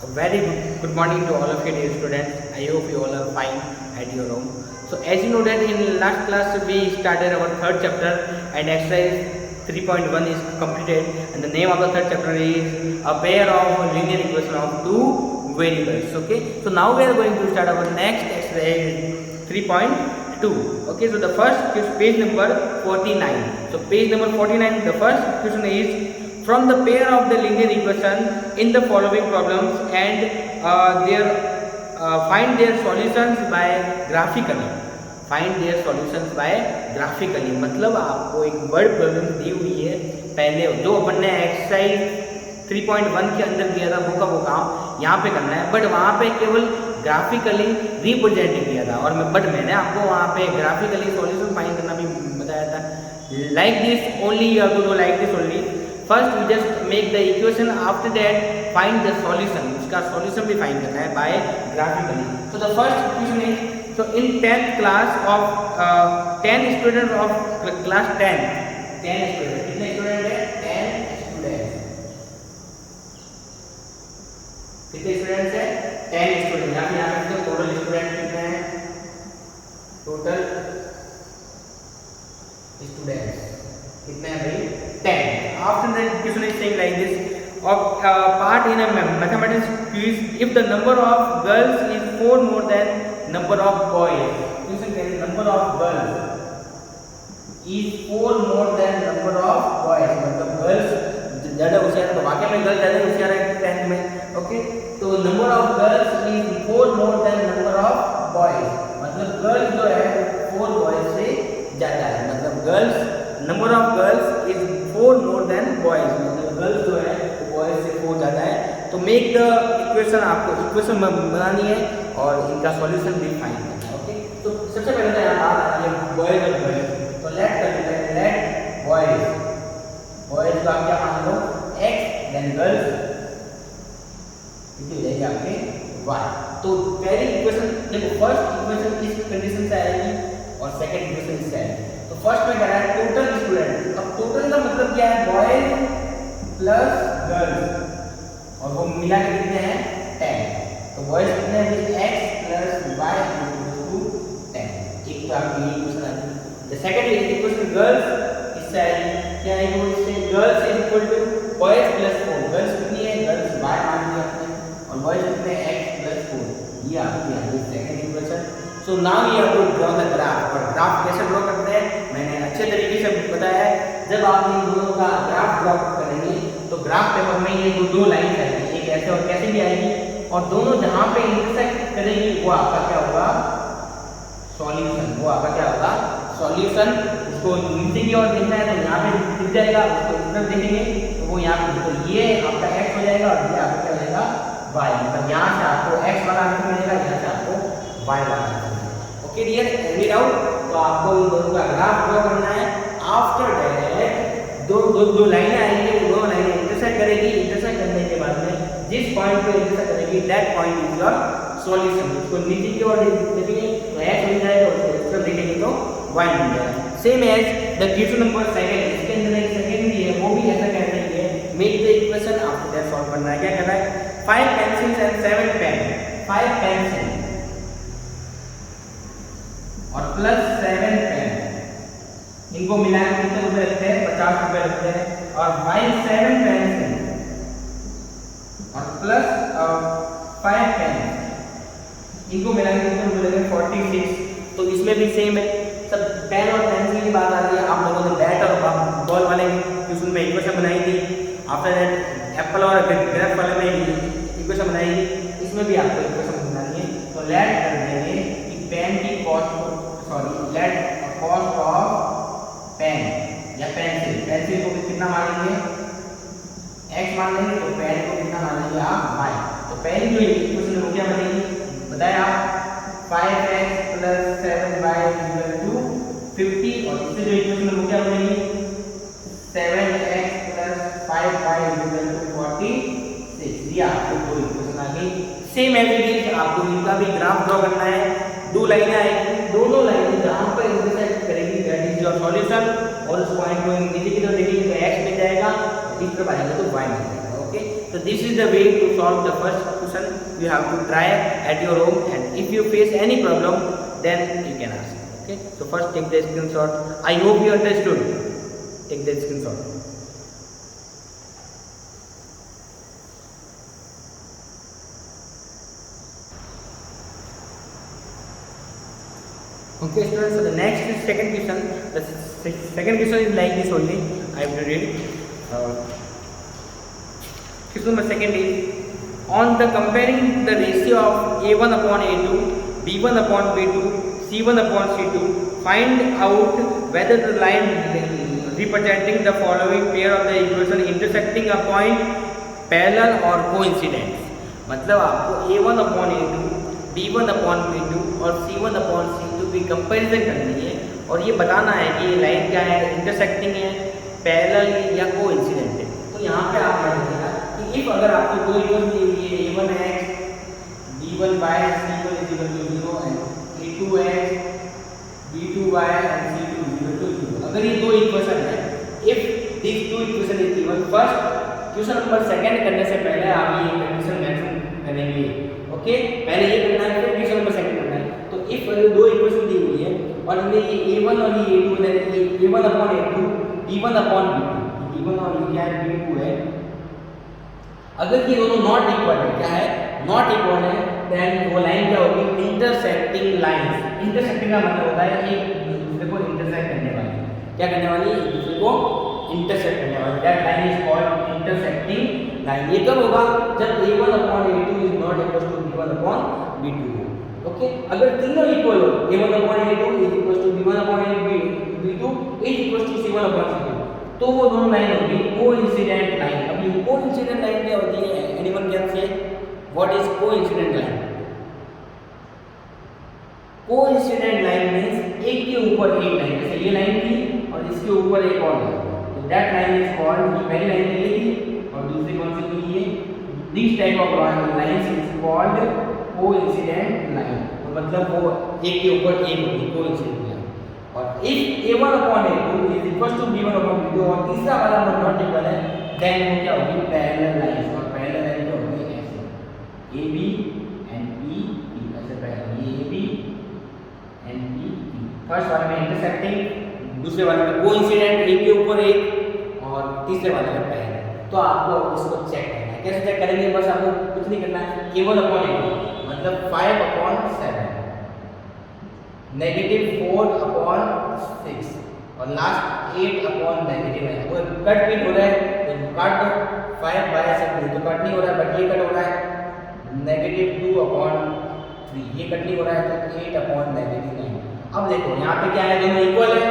Very good morning to all of you dear students. I hope you all are fine at your home. So as you know that in last class we started our third chapter and exercise 3.1 is completed, and the name of the third chapter is a pair of linear equation of two variables. Okay, so now we are going to start our next exercise 3.2. Okay, so the first is page number 49. So page number 49, the first question is from the pair of the linear equation in the following problems and find their solutions by graphically. Find their solutions by graphically, मतलब आपको एक word problem दी हुई है पहले जो अपन ने exercise 3.1 के अंदर दिया था वो काम यहाँ पे करना है, बट वहाँ पे केवल ग्राफिकली रिप्रेजेंट किया था और मैंने आपको वहाँ पे ग्राफिकली सॉल्यूशन फाइंड करना भी बताया था. Like this only you have to do like this only. First we just make the equation, after that find the solution. उसका सॉल्यूशन भी फाइंड करना है by graphically. So the first equation is, so in 10th class of 10 students of class 10 students, कितने student है? 10 students. कितने students है? 10 student. यहाँ पे टोटल स्टूडेंट कितने हैं? टोटल स्टूडेंट्स कितने हैं भाई? 10. After that question is saying like this, of part in a mathematics quiz, if the number of girls is 4 more than number of boys, question is number of girls is 4 more than number of boys, मतलब girls ज़्यादा होशियार, तो वाकई में girls ज़्यादा होशियार है 10th में. ओके, तो number of girls is 4 more than number of boys, मतलब गर्ल्स जो है 4 बॉयज से ज़्यादा है, मतलब girls number of girls is 4 more than boys, मतलब गर्ल्स जो है बॉयज से 4 ज़्यादा है. तो मेक द इक्वेशन, आपको इक्वेशन बनानी है और इनका सॉल्यूशन भी फाइंड करना है. ओके, तो सबसे पहले तो यहाँ बात आती है बॉयज और गर्ल्स. तो लेट बॉयज का क्या मान लो x, देन गर्ल्स कितनी हो जाएगी आपके y. तो पहली इक्वेशन देखो, फर्स्ट इक्वेशन इस कंडीशन से आएगी और सेकंड इक्वेशन इससे आएगी. तो फर्स्ट में क्या है? Total student. अब टोटल का मतलब क्या है? बॉयज प्लस गर्ल्स, और वो मिला के कितने हैं? 10. तो बॉयज कितने हैं? x plus y equal to 10. एक तो आपकी इक्वेशन आ गई. द सेकंड इक्वेशन गर्ल्स इससे आएगी, क्या आएगी? इससे girls is equal to boys plus 4. Girls कितनी है? गर्ल्स y मान लिया आपने, और बॉयज कितने हैं? x plus 4. ये आपकी आ गई second equation. So now you have to draw the graph. और ग्राफ कैसे ड्रॉ करते हैं मैंने अच्छे तरीके से बताया है. जब आप इन दोनों का ग्राफ ड्रॉ करेंगे तो ग्राफ पेपर में ये दो लाइन आएगी, एक ऐसे और कैसे भी आएगी, और दोनों जहां पे इंटरसेक्ट करेगी वो आपका क्या होगा? सॉल्यूशन. वो आपका क्या होगा? सॉल्यूशन. उसको नीचे की ओर देखना है तो यहाँ पे दिख जाएगा, उसको इधर देखेंगे तो वो यहाँ पे, तो ये आपका x हो जाएगा और ये आपका क्या हो जाएगा? y. मतलब यहाँ से आपको x वाला आंसर मिलेगा, यहाँ से आपको y वाला आंसर मिलेगा. Okay dear, any doubt? तो आपको इन दोनों का ग्राफ ड्रॉ करना है. आफ्टर दैट दो लाइनें आएंगी, वो दोनों लाइनें इंटरसेक्ट करेगी. इंटरसेक्ट करने के बाद में जिस पॉइंट पे इंटरसेक्ट करेगी that point is your solution. उसको नीचे की ओर देखेंगे तो x मिल जाएगा, उसको ऊपर देखेंगे तो y मिल जाएगा. Same as the question number 7, इसके अंदर एक सेकंड भी है, वो भी ऐसा कहते हैं make the equation, after that solve करना है. क्या करना है? 5 पेंसिल्स एंड 7 पेन. 5 पेंसिल और प्लस 7 पेन, इनको मिला के कितने रुपए लगते हैं? 50 रुपए लगते हैं. और 7 पेंसिल और प्लस 5 पेन, इनको मिला के कितने रुपए लगेंगे? 46. तो इसमें भी सेम है, सब पेन और पेंसिल की बात आ रही है. आप लोगों ने बैट और बॉल वाले क्वेश्चन में इक्वेशन बनाई थी. आफ्टर दैट एप्पल और ग्रेप वाले में इक्वेशन बनाई थी. इसमें भी आपको इक्वेशन बनानी है. तो लेट कर देंगे कि पेन की cost, let cost of pen या पेंसिल. पेंसिल को कितना मान लेंगे? x मान लेंगे. तो पेन को कितना मान लेंगे आप? y. तो पेन जो इक्वेशन है वो क्या बनेगी बताया आप? 5x plus 7y equal to 50. और इससे जो इक्वेशन है वो क्या बनेगी? 7x plus 5y equal to 46. ये आपको दो इक्वेशन आ गई. सेम एज इट इज आपको इनका भी ग्राफ ड्रॉ करना है. दो लाइनें आएगी, दोनों लाइनें जहां पर इंटरसेक्ट करेगी दैट इज योर सॉल्यूशन. और उस पॉइंट को नीचे की तरफ देखेंगे तो x मिल जाएगा, इस तरफ आएगा तो y मिल जाएगा. Okay, So this is the way to solve the first question. You have to try at your home, and if you face any problem, then you can ask. Okay. So first take the screenshot. I hope you understood. Take the screenshot. Okay students, so the next is second question. The second question is like this only. I have to read. Question number second is, on the comparing the ratio of A1 upon A2, B1 upon B2, C1 upon C2, find out whether the line representing the following pair of the equation intersecting a point parallel or coincident. मतलब आपको A1 upon A2, B1 upon B2 और C1 upon C2 की comparison करनी है और ये बताना है कि ये लाइन क्या है, इंटरसेक्टिंग है, पैरेलल या कोइंसिडेंट है। तो यहाँ पे आप देखिएगा कि इफ अगर आपको दो इक्वेशन दी हुई है A1x, B1y, C1 is equal to 0 and A2x, B2y and C2 is equal to 0, अगर ये दो इक्वेशन है, if these two equation is given, first question number second करने से पहले आप ये कंडीशन मेंशन करेंगे। ओके, पहले ये करना है फिर क्वेश्चन नंबर सेकंड करना है। तो इफ दो इक्वेशन दी हुई है और हमने ये A1 और ये A2 है, ये A1 upon A2, B1 upon B2, B1 और ये क्या है B2 है। अगर ये दोनों नॉट इक्वल है, क्या है नॉट इक्वल है, देन वो लाइन क्या होगी, इंटरसेक्टिंग लाइंस। इंटरसेक्टिंग का मतलब होता है एक दूसरे को इंटरसेक्ट करने वाली, क्या करने वाली, एक दूसरे को इंटरसेक्ट करने वाली। That line is called intersecting line. ये कब होगा, जब A1 upon A2 is not equal to B1 upon B2। Okay, अगर तीनों इक्वल हो, A1 upon A2 is equal to B1 upon B2 is equal to C1 upon C2, तो वो दोनों लाइन होगी कोइंसिडेंट लाइन। अब ये कोइंसिडेंट लाइन क्या होती है, anyone can say what is coincident line? Coincident line means एक के ऊपर एक लाइन, जैसे ये लाइन थी और इसके ऊपर एक और लाइन, तो दैट लाइन इज कॉल्ड, ये पहली लाइन ले ली और दूसरी कौन सी ली है, this type of lines is called coincident line. तो मतलब वो एक के ऊपर एक होगी कोइंसिडेंट लाइन। और if A1 upon A2 is equal to B1 upon B2 और तीसरा वाला नॉट इक्वल है, देन वो क्या होगी, पैरेलल लाइन। और पैरेलल लाइन क्या होगी, ऐसे AB and PE, ऐसे पैरेलल, ये AB and PE। फर्स्ट वाले में इंटरसेक्टिंग, दूसरे वाले में कोइंसिडेंट, एक के ऊपर एक, और तीसरे वाले में पैरेलल। तो आपको इसको चेक करना है। कैसे चेक करेंगे, बस आपको कुछ नहीं करना है, A1 upon A2 मतलब 5 upon 7, नेगेटिव 4 अपॉन 6 और लास्ट 8 अपॉन नेगेटिव है। वो कट भी हो रहा है तो काट दो, 5 बाय 7 तो कट नहीं हो रहा है, बट ये कट हो रहा है नेगेटिव 2 अपॉन 3, ये कट नहीं हो रहा है तो 8 अपॉन नेगेटिव 9। अब देखो यहाँ पे क्या है, दोनों इक्वल है,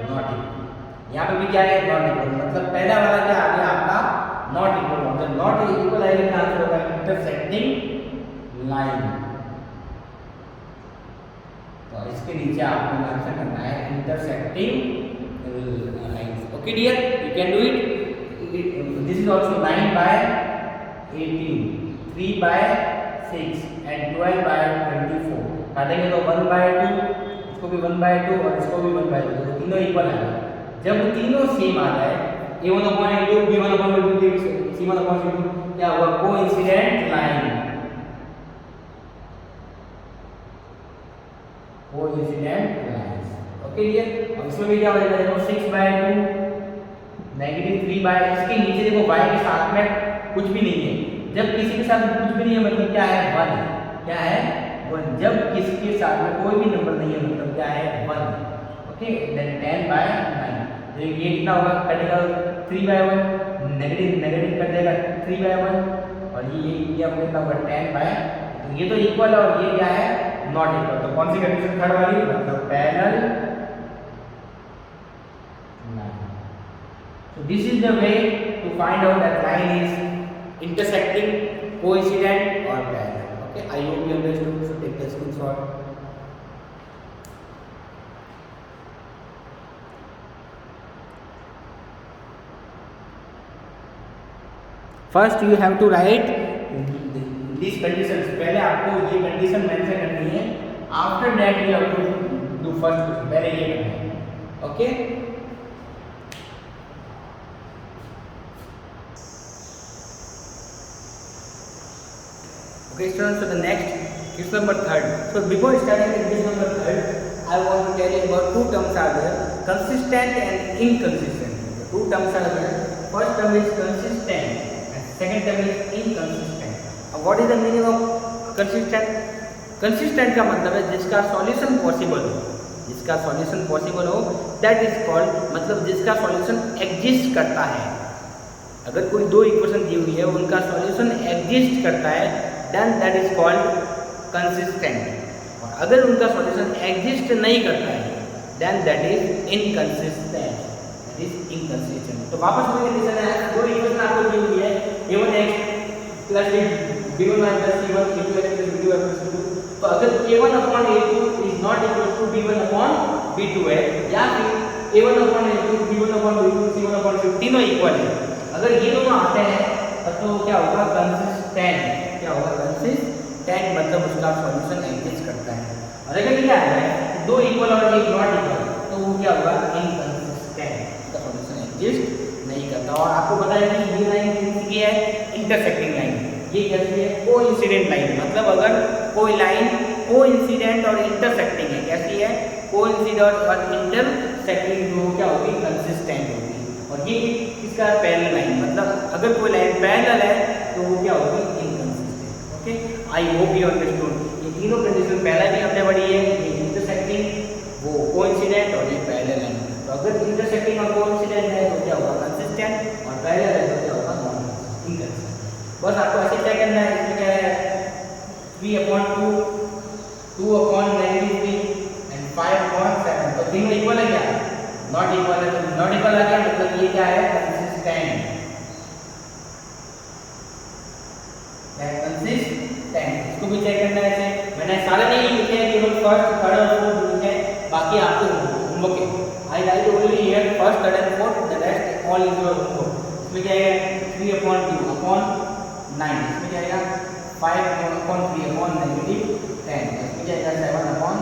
नॉट इक्वल। यहाँ पे भी क्या है, नॉट इक्वल, मतलब पहला वाला क्या आ गया आपका नॉट इक्वल। मतलब नॉट इक्वल आएगा, क्या आंसर होगा, इंटरसेक्टिंग लाइन। तो इसके नीचे आपको आंसर करना है intersecting lines. Okay dear, you can do it. This is also 9 by 18, 3 by 6 and 12 by 24। काटेंगे तो 1 बाय 2, इसको भी 1 बाय 2 और इसको भी 1 बाय 2, तो तीनों इक्वल आएगा। जब तीनों सेम आ जाए, A1 upon A2, B1 upon B2, C1 upon C2, क्या हुआ, coincident line. Coincident lines. Okay dear, अब इसमें भी क्या हो जाएगा, देखो 6 बाय 2 नेगेटिव 3 बाय, इसके नीचे देखो y के साथ में कुछ भी नहीं है। जब किसी के साथ कुछ भी नहीं है मतलब क्या है, 1, क्या है 1। जब किसी के साथ में कोई भी नंबर नहीं है मतलब क्या है, 1। ओके, देन 10 बाय 9, तो ये कितना होगा, कटेगा 3 बाय 1, नेगेटिव नेगेटिव कट जाएगा 3 बाय 1 और ये आपको कितना होगा, 10 बाय, तो ये तो इक्वल है और ये क्या है, नॉट इक्वल। तो कौन सी कंडीशन, थर्ड वाली, मतलब parallel line. So this is the way to find out that line is intersecting, coincident और parallel. Okay, I hope you understood. So take the screenshot. First you have to write this conditions. पहले आपको ये condition mention करनी है, after that you have to do first question, पहले ये करना है। Okay, Okay, students, so the next question number third. So before starting with question number third, I want to tell you about two terms are there: consistent and inconsistent. The two terms are there. First term is consistent, and second term is inconsistent. What is the meaning of consistent? Consistent का मतलब है जिसका solution possible हो, जिसका solution possible हो, that is called, मतलब जिसका solution exist करता है। अगर कोई दो इक्वेशन दी हुई है, उनका सॉल्यूशन एग्जिस्ट करता है, then that is called consistent. और अगर उनका सॉल्यूशन एग्जिस्ट नहीं करता है, then that is inconsistent, that is inconsistent. तो वापस वही कंडीशन है, दो इक्वेशन आपको दी हुई है, a1x plus b1y plus c1 a2x plus b2y plus c2। तो अगर a1 upon a2 is not equal to b1 upon b2 है, या फिर a1 upon a2 b1 upon b2 c1 upon c2 तीनों इक्वल है, अगर ये दोनों आते हैं तो क्या होगा? कंसिस्टेंट। क्या होगा? कंसिस्टेंट, मतलब उसका सॉल्यूशन एग्जिस्ट करता है। और अगर क्या है दो इक्वल और एक नॉट इक्वल, तो वो क्या होगा? इनकंसिस्टेंट, उसका सॉल्यूशन एग्जिस्ट नहीं करता। और आपको पता है कि ये लाइन कौन सी है? Intersecting line. ये कैसी है? Coincident line. मतलब अगर कोई लाइन कोइंसिडेंट और इंटरसेक्टिंग है, कैसी है? कोइंसिडेंट और इंटरसेक्टिंग, जो क्या होगी? कंसिस्टेंट होगी। और ये किसका? Parallel line. मतलब अगर कोई लाइन पैरेलल है तो वो क्या होगी? Inconsistent. Okay, I hope you understood. ये तीनों कंडीशन पहला भी हमने पढ़ी है, ये इंटरसेक्टिंग, वो कोइंसिडेंट और ये पैरेलल लाइन। तो अगर इंटरसेक्टिंग और कोइंसिडेंट है तो क्या होगा? कंसिस्टेंट, और पैरेलल है तो क्या होगा? Non inconsistent. बस आपको ऐसे क्या करना है, इसमें क्या है 3/2, 2/-3 एंड 5/7। तो तीनों इक्वल है क्या? नॉट इक्वल है, तो नॉट इक्वल आ गया, मतलब ये क्या है? कंसिस्टेंट है, कंसिस्टेंट। इसको भी चेक करना है। ऐसे मैंने सारे नहीं लिखे हैं, केवल फर्स्ट, थर्ड और फोर्थ लिखे हैं, बाकी आपको होमवर्क है। I write only here first, third and fourth, the rest all is your homework. इसमें क्या है 3/2/9, इसमें क्या आएगा 5/3/-10, इसमें क्या आएगा 7/14।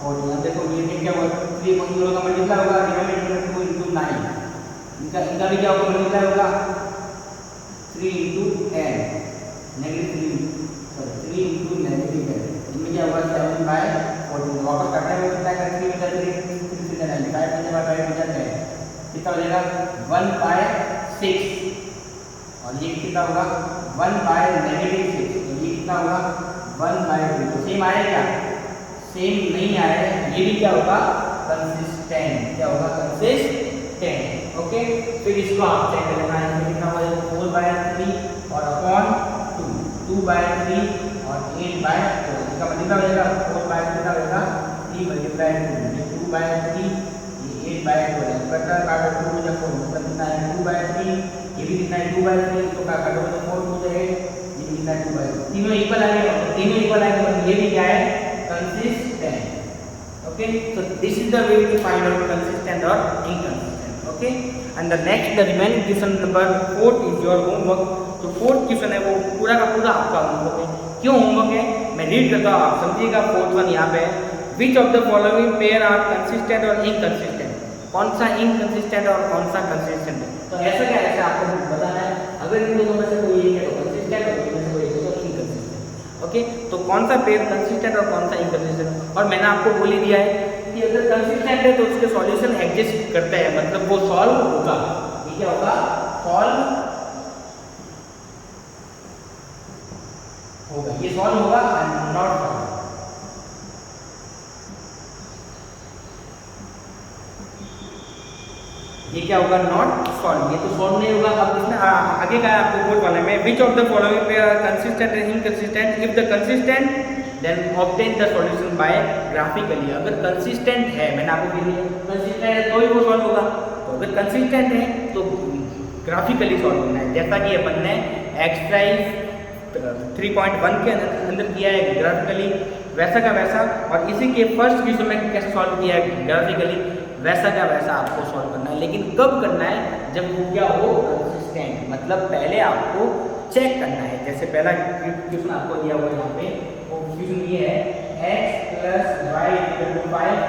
अब देखो ये क्या होगा? 3 का मल्टीप्लाई होगा, डिनोमिनेटर में 2 × 9, इनका भी क्या होगा? मल्टीप्लाई होगा 3 × 10, -3 इनमें क्या होगा? 7/14। वापस काटने में कितना का 3 × 3 9, 5/5 कितना हो जाएगा? 1/6। और ये कितना होगा? 1/-6। तो ये कितना होगा? 1/2। तो सेम आया क्या? सेम नहीं आया। ये भी क्या होगा? कंसिस्टेंट। क्या होगा? कंसिस्टेंट। ओके, फिर इसको आप चेक कर लेना है, इसमें कितना हो जाएगा? 4/3 और अपॉन 2, 2/3 और 8/4। इसका मतलब हो जाएगा 4/3 कितना होगा? 3 × 2, 2/3, ये 8/4 है। कटर काटो 2 × 4, मतलब कितना है? 2/3। ये भी कितना है? 2/3। तो का काटो तो 4 × 8, ये भी कितना है? 2/3। तीनों इक्वल आ गए, तीनों इक्वल आ गए, मतलब ये भी क्या है? Consistent. Okay, so this is the way to find out consistent or inconsistent. Okay, and the next, the remaining question number 4 is your homework. तो फोर्थ क्वेश्चन है वो पूरा का पूरा आपका होमवर्क है। क्यों होमवर्क है? मैं रीड करता हूँ, आप समझिएगा। फोर्थ वन यहाँ पे है, which of the following pair are consistent और इनकंसिस्टेंट? कौन सा इनकंसिस्टेंट और कौन सा कंसिस्टेंट है? तो ऐसा क्या, ऐसा आपको बताना है। अगर इन दोनों में से कोई एक है तो कंसिस्टेंट, और इनमें से कोई एक है तो इनकंसिस्टेंट। ओके, तो कौन सा पेयर कंसिस्टेंट और कौन सा इनकंसिस्टेंट? और मैंने आपको बोल ही दिया है कि अगर कंसिस्टेंट है तो उसके सॉल्यूशन एग्जिस्ट करते हैं, मतलब वो सॉल्व होगा। ये क्या होगा? सॉल्व होगा, ये सॉल्व होगा, नॉट सॉल्व। ये क्या होगा? Not solve. ये तो सॉल्व नहीं होगा। अब इसमें आगे का आपको बोल वाला है, which of the following pair are consistent and inconsistent? If the consistent then obtain the solution by graphically. अगर कंसिस्टेंट है, मैंने आपको बोल दिया कंसिस्टेंट है तो ही वो सॉल्व होगा। तो अगर कंसिस्टेंट है तो ग्राफिकली सॉल्व करना है, जैसा कि अपन ने एक्सरसाइज 3.1 के अंदर किया है ग्राफिकली, वैसा का वैसा। और इसी के फर्स्ट क्वेश्चन में कैसे सॉल्व किया है ग्राफिकली, वैसा का वैसा आपको सॉल्व करना है। लेकिन कब करना है? जब वो क्या हो? कंसिस्टेंट। मतलब पहले आपको चेक करना है। जैसे पहला क्वेश्चन आपको दिया हुआ है यहाँ पे, वो क्वेश्चन ये है x + y = 5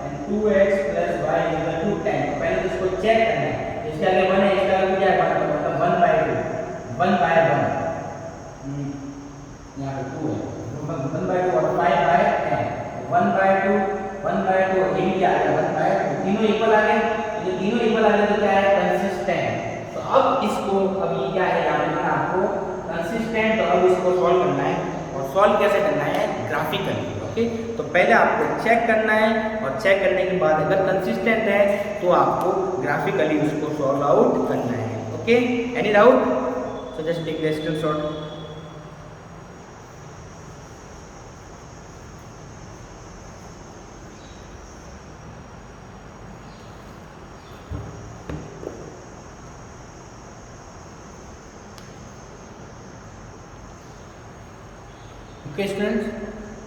and 2x + y = 10। तो पहले इसको चेक करना है। इसके आगे 1 है, इसका आगे क्या है? मतलब 1/2, 1/1। यहाँ पे 2 है, इसको अभी क्या है यहाँ पे आपको कंसिस्टेंट और इसको सॉल्व करना है, और सॉल्व कैसे करना है, ग्राफिकली। ओके, तो पहले आपको चेक करना है, और चेक करने के बाद अगर कंसिस्टेंट है तो आपको ग्राफिकली उसको सॉल्व आउट करना है। Okay, any doubt? So just take the screenshot.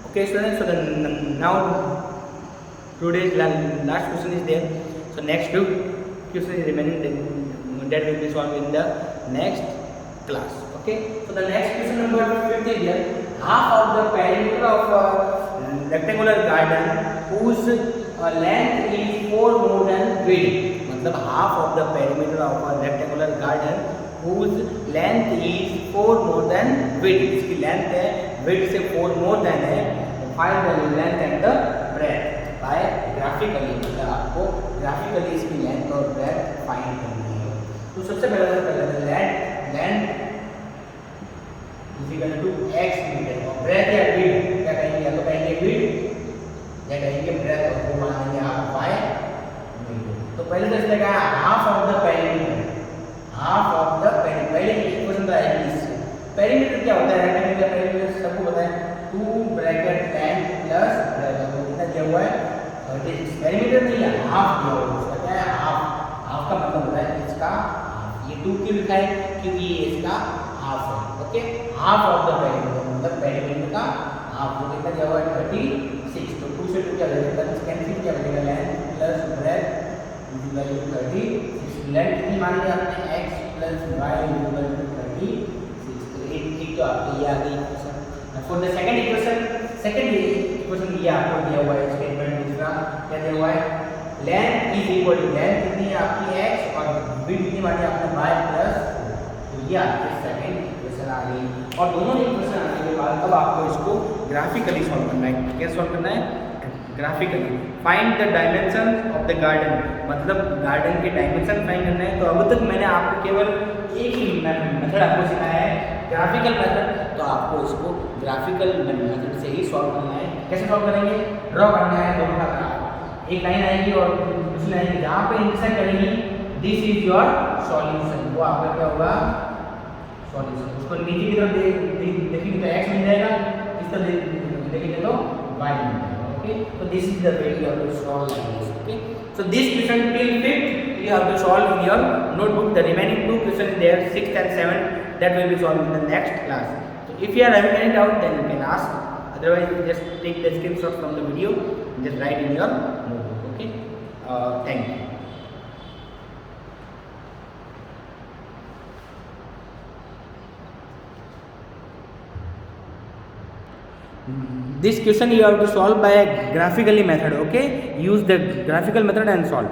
Okay students, so now today's last question is there, so next two question is remaining, that will be solved in the next class. Okay, so the next question number 50 is there. Half of the perimeter of a rectangular garden whose length is 4 more than width, मतलब half of the perimeter of a rectangular garden whose length is 4 more than width, इसकी length है width से 4 more than है, find the length and the breadth by graphically, मतलब आपको graphically इसकी length और breadth find करनी है। तो सबसे पहले length is equal to x metre, और breadth या width क्या कहेंगे, या तो कहेंगे width या कहेंगे breadth, और वो मानेंगे आप y मीटर। तो पहले तो इसलिए कहा half of the perimeter, half of the perimeter, पहले इक्वेशन तो है इससे। पेरीमीटर क्या होता है, रेक्टेंगुलर पेरीमीटर सबको पता है, 2 ब्रैकेट लेंथ प्लस ब्रैकेट, तो कितना दिया हुआ है 36। पेरीमीटर नहीं है, हाफ दिया हुआ है, इसका क्या है हाफ, हाफ का मतलब होता है इसका हाफ। ये 2 क्यों लिखा है, क्योंकि ये इसका हाफ है। Okay, half of the perimeter मतलब पेरीमीटर का हाफ, तो कितना दिया हुआ है 36। तो 2 से 2 क्या बचेगा, कैंसिल क्या बचेगा, length plus breadth equal to 36। Length कितनी मान ली आपने, x plus y equal to 36। तो एक तो आपकी ये आ गई equation. For the second equation ये आपको दिया हुआ है स्टेटमेंट दूसरा, क्या दिया हुआ है, length is equal to, length कितनी है आपकी x और विड्थ कितनी मानी आपने y प्लस, तो ये आपकी सेकंड इक्वेशन आ गई। और दोनों इक्वेशन आने के बाद अब आपको इसको ग्राफिकली सॉल्व करना है। क्या सॉल्व करना है, graphically. Find the dimension of the garden, मतलब गार्डन के डायमेंशन फाइंड करना है। तो अब तक मैंने आपको केवल एक ही मेथड आपको सिखाया है, ग्राफिकल मेथड, तो आपको इसको ग्राफिकल मेथड से ही सॉल्व करना है। कैसे सॉल्व करेंगे, ड्रॉ करना है दोनों का ग्राफ, एक लाइन आएगी और दूसरी लाइन जहाँ पे इंटरसेक्ट करेगी, दिस इज योर सॉल्यूशन, वो आपका क्या होगा सॉल्यूशन। उसको नीचे की तरफ देखेंगे तो x मिल जाएगा, इस तरफ देखेंगे तो y मिल जाएगा। So this is the way you have to solve like this. Okay, so this question till 5th you have to solve in your notebook. The remaining 2 questions there, 6th and 7th, that will be solved in the next class. So if you are having any doubt, then you can ask, otherwise just take the screenshot from the video and just write in your notebook. Okay, thank you. This question you have to solve by a graphically method. Okay, use the graphical method and solve.